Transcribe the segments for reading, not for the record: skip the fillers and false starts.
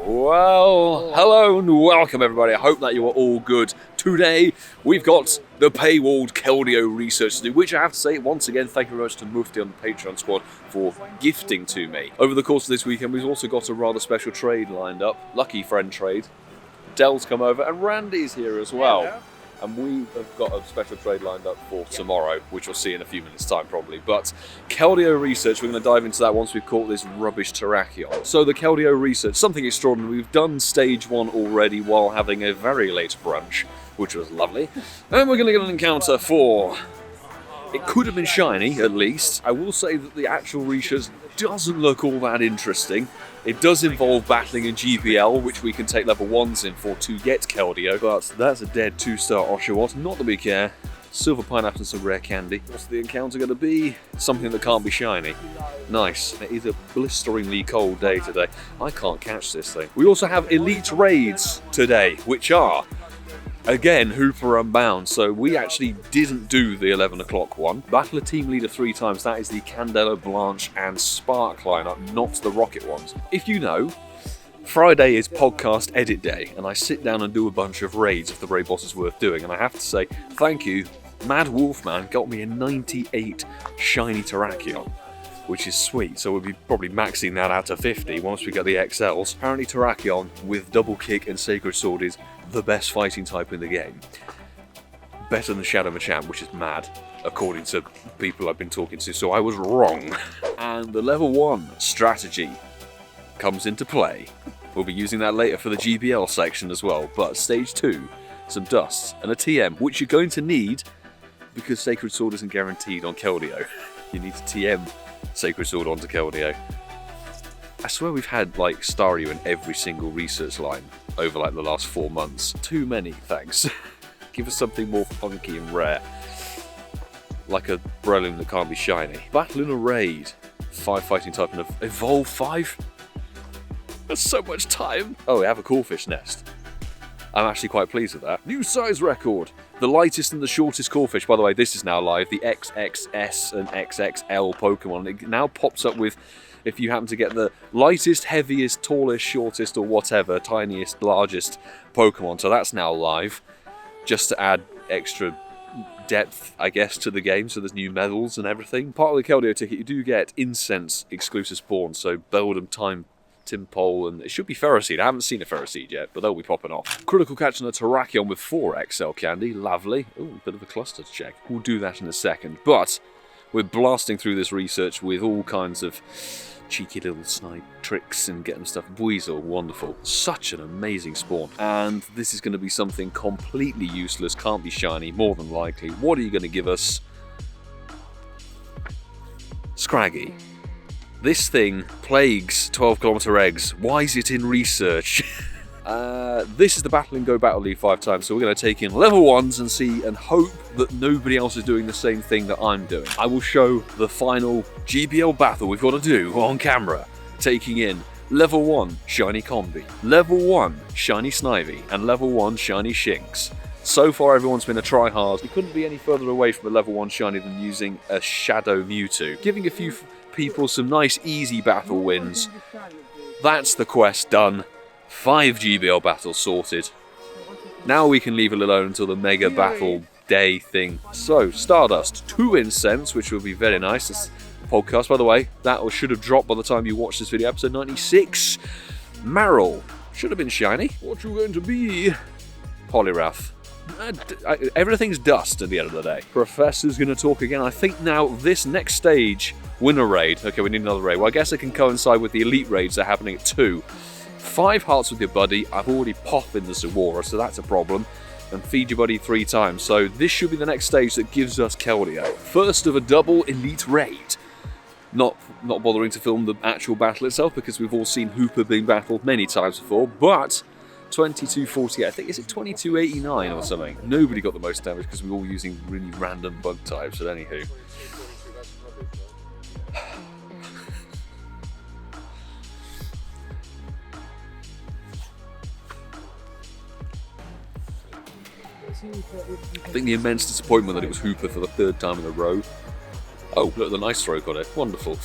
Well, hello and welcome everybody. I hope that you are all good. Today we've got the paywalled Keldeo research to do, which I have to say once again, thank you very much to Mufti on the Patreon squad for gifting to me. Over the course of this weekend we've also got a rather special trade lined up. Lucky friend trade. Dell's come over and Randy's here as well. Hello. And we have got a special trade lined up for tomorrow, which we'll see in a few minutes' time probably. But Keldeo research, we're going to dive into that once we've caught this rubbish Terrakion. So the Keldeo research, something extraordinary. We've done stage 1 already while having a very late brunch, which was lovely. And we're going to get an encounter for... It could have been shiny, at least. I will say that the actual research doesn't look all that interesting. It does involve battling in GBL, which we can take level 1s in for to get Keldeo, but that's a dead 2-star Oshawott, not that we care. Silver pineapple and some rare candy. What's the encounter going to be? Something that can't be shiny. Nice. It is a blisteringly cold day today. I can't catch this thing. We also have elite raids today, which are... Again, Hoopa Unbound, so we actually didn't do the 11 o'clock one. Battle a team leader 3 times, that is the Candela, Blanche and Spark lineup, not the Rocket ones. If you know, Friday is podcast edit day, and I sit down and do a bunch of raids if the raid boss is worth doing, and I have to say, thank you, Mad Wolfman got me a 98 shiny Terrakion, which is sweet, so we'll be probably maxing that out to 50 once we get the XLs. Apparently Terrakion with double kick and Sacred Sword is the best fighting type in the game. Better than Shadow Machamp, which is mad, according to people I've been talking to, so I was wrong. And the level 1 strategy comes into play. We'll be using that later for the GBL section as well, but stage 2, some dusts and a TM, which you're going to need because Sacred Sword isn't guaranteed on Keldeo. You need to TM Sacred Sword onto Keldeo. I swear we've had like Staryu in every single research line over like the last 4 months. Too many, thanks. Give us something more funky and rare. Like a Breloom that can't be shiny. Battle in a raid. 5 fighting type and evolve 5? That's so much time. Oh, we have a Corphish nest. I'm actually quite pleased with that. New size record. The lightest and the shortest Corphish. By the way, this is now live. The XXS and XXL Pokemon. It now pops up with, if you happen to get the lightest, heaviest, tallest, shortest, or whatever, tiniest, largest Pokemon. So that's now live. Just to add extra depth, I guess, to the game. So there's new medals and everything. Part of the Keldeo ticket, you do get incense exclusive spawns. So Beldum, Time, Timpole, and it should be Ferroseed. I haven't seen a Ferroseed yet, but they'll be popping off. Critical catch on a Terrakion with 4 XL candy. Lovely. Ooh, bit of a cluster to check. We'll do that in a second. But we're blasting through this research with all kinds of cheeky little snipe tricks and getting stuff. Weasel, wonderful. Such an amazing spawn. And this is going to be something completely useless, can't be shiny, more than likely. What are you going to give us? Scraggy. This thing plagues 12km eggs. Why is it in research? This is the Battle and Go Battle League 5 times, so we're going to take in level 1s and see and hope that nobody else is doing the same thing that I'm doing. I will show the final GBL battle we've got to do on camera, taking in level 1 Shiny Combi, level 1 Shiny Snivy, and level 1 Shiny Shinx. So far everyone's been a try-hard. We couldn't be any further away from a level 1 Shiny than using a Shadow Mewtwo, giving a few people some nice easy battle wins. That's the quest done. 5 GBL battles sorted. Now we can leave it alone until the mega battle day thing. So, Stardust, 2 incense, which will be very nice. This podcast, by the way, that should have dropped by the time you watch this video, episode 96. Marill, should have been shiny. What you going to be? Poliwrath. Everything's dust at the end of the day. Professor's going to talk again. I think now this next stage, win a raid. Okay, we need another raid. Well, I guess it can coincide with the elite raids that are happening at 2. 5 hearts with your buddy. I've already popped in the Zawara, so that's a problem. And feed your buddy 3 times. So this should be the next stage that gives us Keldeo. First of a double elite raid. Not bothering to film the actual battle itself because we've all seen Hoopa being battled many times before, but 2248, I think, is it 2289 or something? Nobody got the most damage because we're all using really random bug types, but anywho. I think the immense disappointment that it was Hoopa for the 3rd time in a row. Oh, look at the nice stroke on it. Wonderful.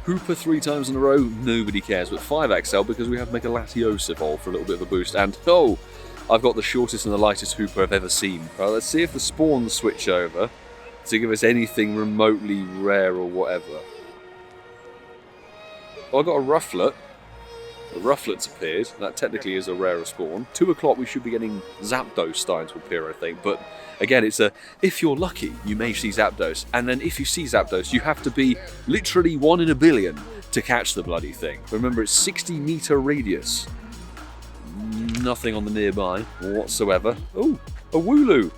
Hoopa 3 times in a row, nobody cares, but 5XL because we have Megalatios evolve for a little bit of a boost, and oh, I've got the shortest and the lightest Hoopa I've ever seen. Right, let's see if the spawns switch over to give us anything remotely rare or whatever. Oh, I got a Rufflet. The Rufflet's appeared. That technically is a rarer spawn. 2 o'clock we should be getting Zapdos starting to appear, I think. But again, it's a, if you're lucky, you may see Zapdos. And then if you see Zapdos, you have to be literally 1 in a billion to catch the bloody thing. Remember, it's 60-meter radius. Nothing on the nearby whatsoever. Oh, a Wooloo.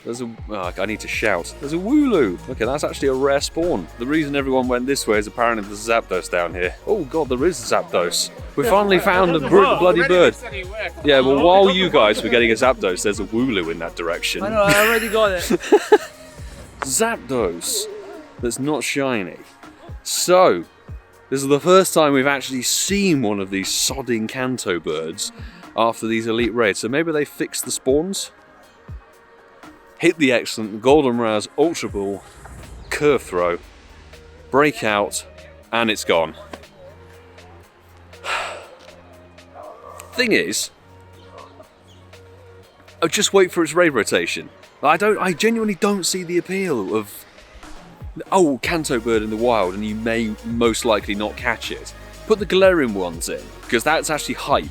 There's a, oh, I need to shout. There's a Wooloo. Okay, that's actually a rare spawn. The reason everyone went this way is apparently there's a Zapdos down here. Oh god, there is a Zapdos. We finally found a bloody bird. Yeah, well, while you guys were getting a Zapdos, there's a Wooloo in that direction. I know, I already got it. Zapdos. That's not shiny. So, this is the first time we've actually seen one of these sodding Kanto birds after these elite raids. So maybe they fixed the spawns? Hit the excellent Golden Raz Ultra Ball, Curve Throw, Breakout, and it's gone. Thing is, oh, just wait for its raid rotation. I genuinely don't see the appeal of, oh, Kanto bird in the wild, and you may most likely not catch it. Put the Galarian ones in, because that's actually hype.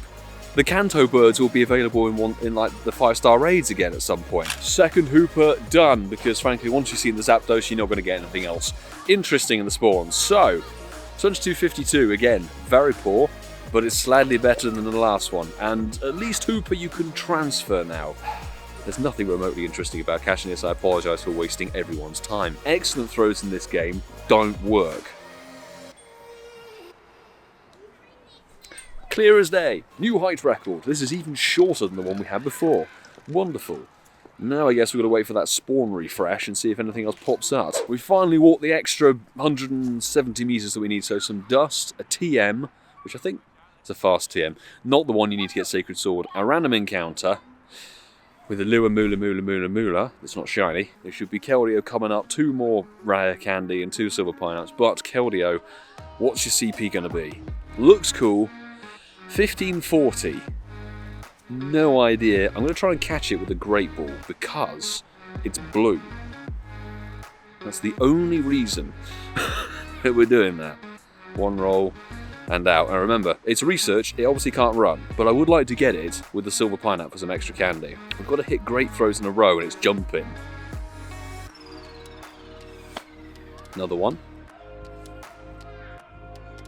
The Kanto birds will be available in like the 5-star raids again at some point. Second Hoopa done, because frankly, once you've seen the Zapdos, you're not going to get anything else interesting in the spawns. So, 2252 again, very poor, but it's slightly better than the last one. And at least Hoopa you can transfer now. There's nothing remotely interesting about catching this. I apologise for wasting everyone's time. Excellent throws in this game don't work. Clear as day. New height record. This is even shorter than the one we had before. Wonderful. Now I guess we've got to wait for that spawn refresh and see if anything else pops up. We finally walked the extra 170 meters that we need. So some dust, a TM, which I think is a fast TM. Not the one you need to get Sacred Sword. A random encounter with a Mula. It's not shiny. There should be Keldeo coming up. 2 more rare candy and 2 silver pineapples. But Keldeo, what's your CP going to be? Looks cool. 1540. No idea. I'm going to try and catch it with a Great Ball because it's blue. That's the only reason that we're doing that. 1 roll and out. And remember, it's research. It obviously can't run, but I would like to get it with the silver pineapple for some extra candy. We've got to hit great throws in a row and it's jumping. Another one.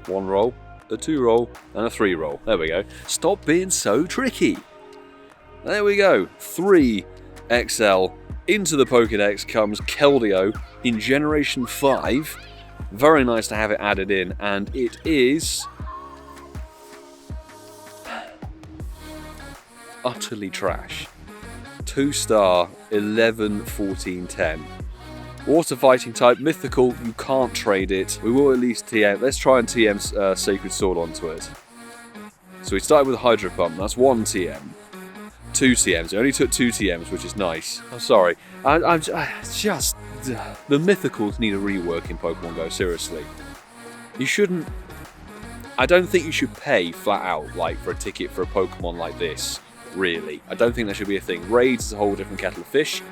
1 roll. A 2 roll, and a 3 roll. There we go. Stop being so tricky. There we go. 3XL. Into the Pokédex comes Keldeo in Generation 5. Very nice to have it added in, and it is utterly trash. 2-star, 11, 14, 10. Water fighting type, mythical, you can't trade it. We will at least TM. Let's try and TM Sacred Sword onto it. So we started with a Hydro Pump, that's 1 TM. 2 TMs, it only took 2 TMs, which is nice. I'm sorry. I'm just... The mythicals need a rework in Pokemon GO, seriously. You shouldn't... I don't think you should pay flat out, like, for a ticket for a Pokemon like this, really. I don't think that should be a thing. Raids is a whole different kettle of fish.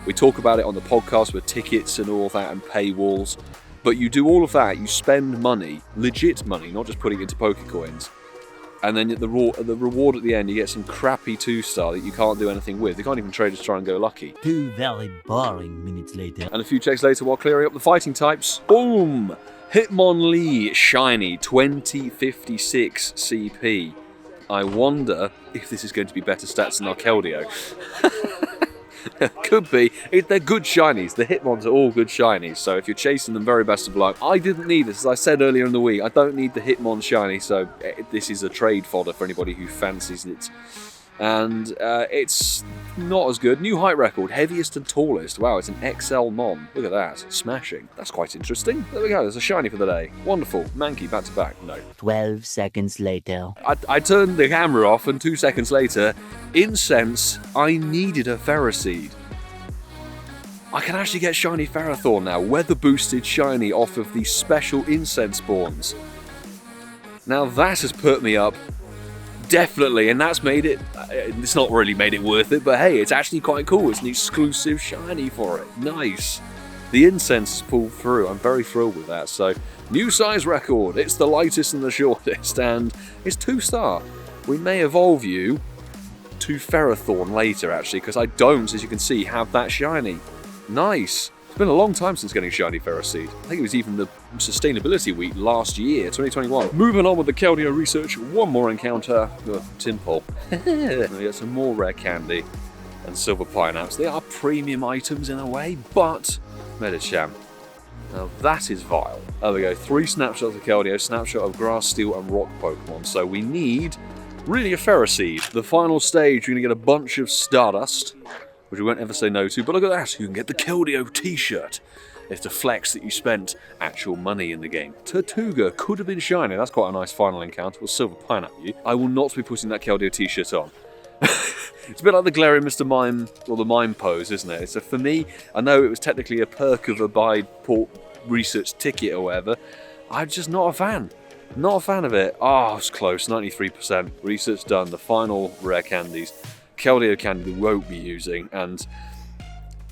We talk about it on the podcast with tickets and all that and paywalls. But you do all of that, you spend money, legit money, not just putting it into Pokecoins. And then the reward at the end, you get some crappy 2-star that you can't do anything with. You can't even trade as Try and Go Lucky. 2 very boring minutes later. And a few checks later while clearing up the fighting types. Boom! Hitmonlee Shiny 2056 CP. I wonder if this is going to be better stats than our Keldeo. Could be. They're good shinies. The Hitmons are all good shinies, so if you're chasing them, very best of luck. I didn't need this, as I said earlier in the week. I don't need the Hitmon shiny, so this is a trade fodder for anybody who fancies it. And it's not as good. New height record, heaviest and tallest. Wow, it's an XL Mon. Look at that, smashing. That's quite interesting. There we go, there's a shiny for the day. Wonderful. Mankey, back to back. No. 12 seconds later. I turned the camera off, and 2 seconds later, incense, I needed a Ferroseed. I can actually get shiny Ferrothorn now, weather boosted shiny off of the special incense spawns. Now that has put me up, definitely, and that's made it, it's not really made it worth it, but hey, it's actually quite cool. It's an exclusive shiny for it. Nice. The incense has pulled through. I'm very thrilled with that. So, new size record. It's the lightest and the shortest, and it's 2-star. We may evolve you to Ferrothorn later, actually, because I don't, as you can see, have that shiny. Nice. It's been a long time since getting shiny Ferroseed. I think it was even the sustainability week last year, 2021. Moving on with the Keldeo research, one more encounter. Timpole. We got some more rare candy and silver pineapples. They are premium items in a way, but Medicham. Now that is vile. There we go, 3 snapshots of Keldeo, snapshot of grass, steel and rock Pokemon. So we need really a Ferroseed. The final stage, you're gonna get a bunch of Stardust, which we won't ever say no to, but look at that, you can get the Keldeo t-shirt. It's to flex that you spent actual money in the game. Tortuga could have been shiny, that's quite a nice final encounter. We'll silver pineapple you. I will not be putting that Keldeo t-shirt on. It's a bit like the Galarian Mr. Mime, or the Mime pose, isn't it? So for me, I know it was technically a perk of a buy port research ticket or whatever, I'm just not a fan. Not a fan of it. Oh, it's close, 93%. Research done, the final rare candies. Keldeo candy we won't be using, and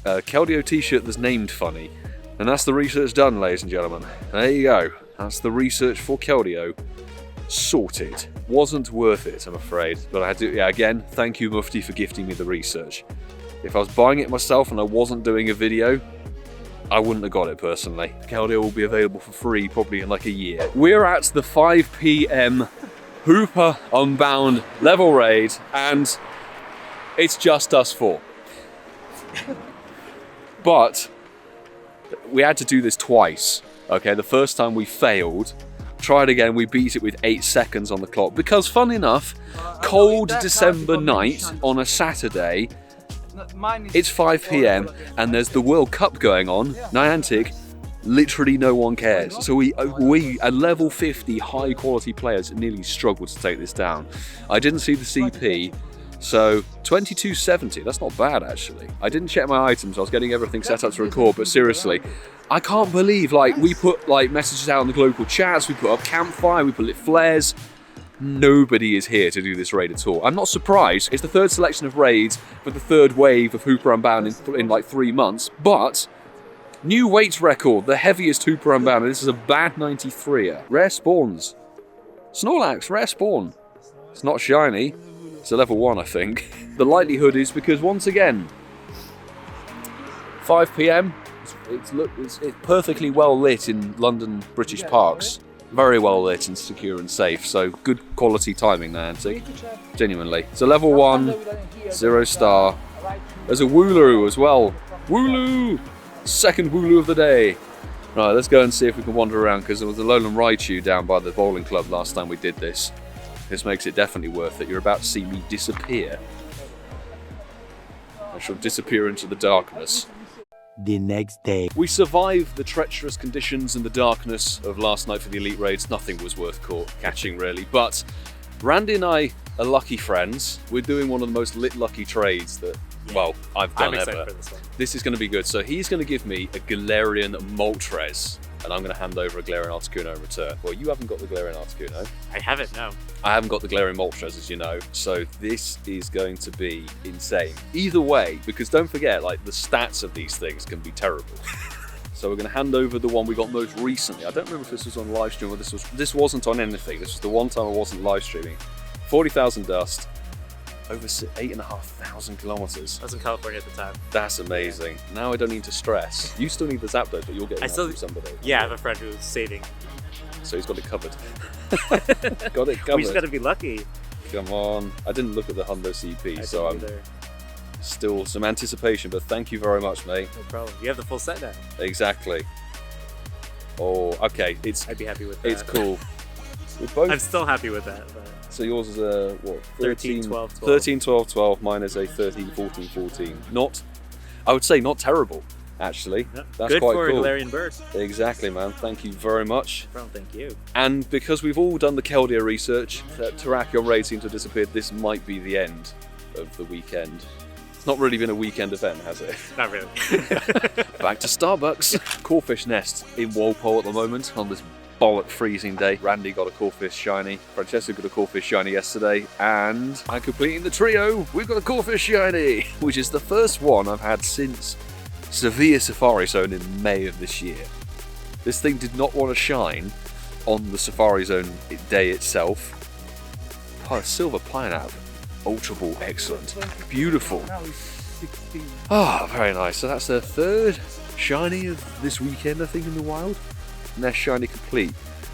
Keldeo t-shirt that's named funny. And that's the research done, ladies and gentlemen. There you go. That's the research for Keldeo. Sorted. Wasn't worth it, I'm afraid. But I had to, yeah, again, thank you, Mufti, for gifting me the research. If I was buying it myself and I wasn't doing a video, I wouldn't have got it personally. Keldeo will be available for free probably in like a year. We're at the 5 PM Hoopa Unbound level raid, and it's just us 4. But we had to do this twice. Okay, the first time we failed. Tried again, we beat it with 8 seconds on the clock. Because fun enough, cold December night on a Saturday, it's 5 PM and there's the World Cup going on, Niantic, literally no one cares. So we at level 50 high quality players nearly struggled to take this down. I didn't see the CP, so 2270, that's not bad actually. I didn't check my items, I was getting everything set up to record, but seriously, I can't believe, like, we put like messages out on the global chats, we put up campfire, we put lit flares. Nobody is here to do this raid at all. I'm not surprised. It's the 3rd selection of raids for the 3rd wave of Hoopa Unbound in like 3 months, but new weight record, the heaviest Hoopa Unbound, and this is a bad 93er. Rare spawns. Snorlax, rare spawn. It's not shiny. It's a level 1, I think. The likelihood is because, once again, 5 PM, it's perfectly well lit in London British parks. Very well lit and secure and safe, so good quality timing, Niantic. Genuinely. It's a level 1, 0-star. There's a Wooloo as well. Wooloo! 2nd Wooloo of the day. Right, let's go and see if we can wander around, because there was a Lowland Raichu down by the bowling club last time we did this. This makes it definitely worth it. You're about to see me disappear. I shall disappear into the darkness. The next day. We survived the treacherous conditions and the darkness of last night for the Elite Raids. Nothing was worth catching, really. But Randy and I are lucky friends. We're doing one of the most lit lucky trades that, well, I've done ever. I'm excited for this one. This is going to be good. So he's going to give me a Galarian Moltres, and I'm going to hand over a Galarian Articuno in return. Well, you haven't got the Galarian Articuno. I haven't, no. I haven't got the Galarian Moltres, as you know, so this is going to be insane. Either way, because don't forget, like, the stats of these things can be terrible. So we're going to hand over the one we got most recently. I don't remember if this was on live stream or this wasn't on anything. This was the one time I wasn't live streaming. 40,000 dust, over 8,500 kilometers. I was in California at the time. That's amazing. Now I don't need to stress. You still need the Zapdos, but you're getting that from somebody. Yeah, I have a friend who's saving. So he's got it covered. Got it covered. We just gotta be lucky. Come on. I didn't look at the Hundo CP, so I'm still some anticipation, but thank you very much, mate. No problem. You have the full set now. Exactly. Oh, okay. I'd be happy with that. It's cool. We're both... I'm still happy with that. But... So yours is a, what? 13, 12, 12. 13, 12, 12. Mine is a 13, 14, 14. Not, I would say not terrible, actually. No. That's good quite for cool. a Galarian Bird. Exactly, man. Thank you very much. No problem, thank you. And because we've all done the Keldeo research, that Terrakion raid seemed to have disappeared, this might be the end of the weekend. Not really been a weekend event, has it? Not really. Back to Starbucks. Corphish nest in Walpole at the moment on this bollock freezing day. Randy got a Corphish shiny, Francesca got a Corphish shiny yesterday, and I'm completing the trio. We've got a Corphish shiny, which is the first one I've had since Severe Safari Zone in May of this year. This thing did not want to shine on the Safari Zone day itself. Oh, silver pineapple. Ultra Ball, excellent. Beautiful. Ah, very nice. So that's the third shiny of this weekend, I think, in the wild. Nest shiny complete.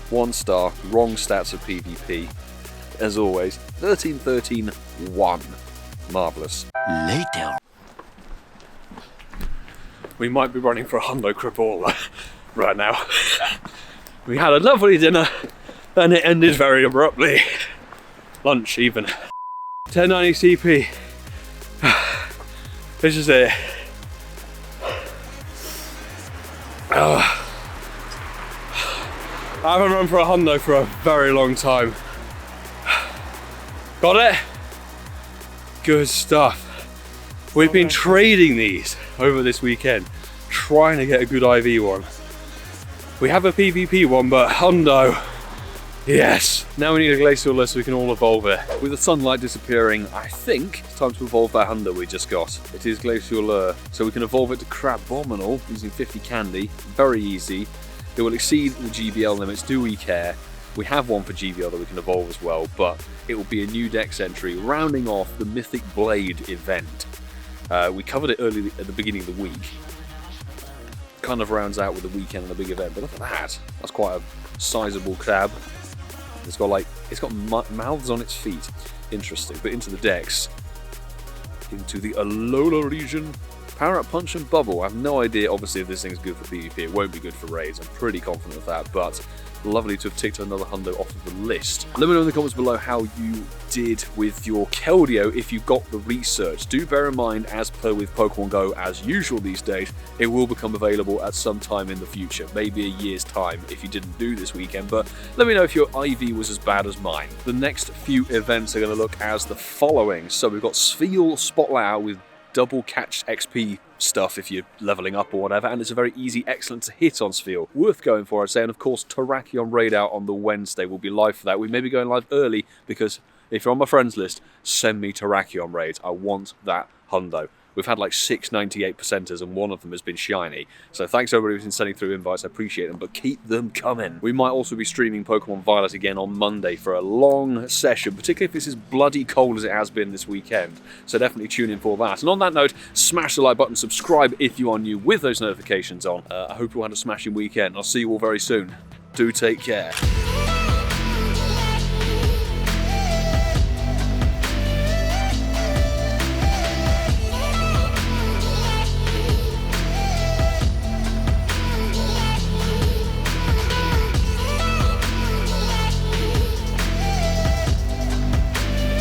1 star, wrong stats of PvP. As always, 13, 13, 1. Marvellous. Later. We might be running for a Hundo Crabrawler right now. We had a lovely dinner and it ended very abruptly. Lunch even. 1090 CP. This is it. I haven't run for a Hundo for a very long time. Got it? Good stuff. We've been trading these over this weekend, trying to get a good IV one. We have a PvP one, but Hundo, yes. Now we need a Glacialer so we can all evolve it. With the sunlight disappearing, I think it's time to evolve that Hundo we just got. It is Glacialer, so we can evolve it to Crabbominal using 50 candy. Very easy. It will exceed the GBL limits, do we care? We have one for GBL that we can evolve as well, but it will be a new dex entry, rounding off the Mythic Blade event. We covered it early at the beginning of the week. Kind of rounds out with the weekend and the big event, but look at that. That's quite a sizable crab. It's got mouths on its feet. Interesting. But into the dex, into the Alola region. Power Up Punch and Bubble. I have no idea, obviously, if this thing's good for PvP. It won't be good for raids. I'm pretty confident of that, but lovely to have ticked another Hundo off of the list. Let me know in the comments below how you did with your Keldeo if you got the research. Do bear in mind, as per with Pokemon Go, as usual these days, it will become available at some time in the future, maybe a year's time if you didn't do this weekend, but let me know if your IV was as bad as mine. The next few events are going to look as the following. So we've got Spheal Spotlight out with double catch XP stuff if you're leveling up or whatever, and it's a very easy, excellent to hit on Spheal. Worth going for, I'd say, and of course Terrakion Raid out on the Wednesday. We'll be live for that. We may be going live early because if you're on my friends list, send me Terrakion Raids. I want that Hundo. We've had like 6 98%ers and one of them has been shiny. So thanks everybody who's been sending through invites, I appreciate them, but keep them coming. We might also be streaming Pokemon Violet again on Monday for a long session, particularly if it's as bloody cold as it has been this weekend. So definitely tune in for that. And on that note, smash the like button, subscribe if you are new with those notifications on. I hope you all had a smashing weekend. I'll see you all very soon. Do take care.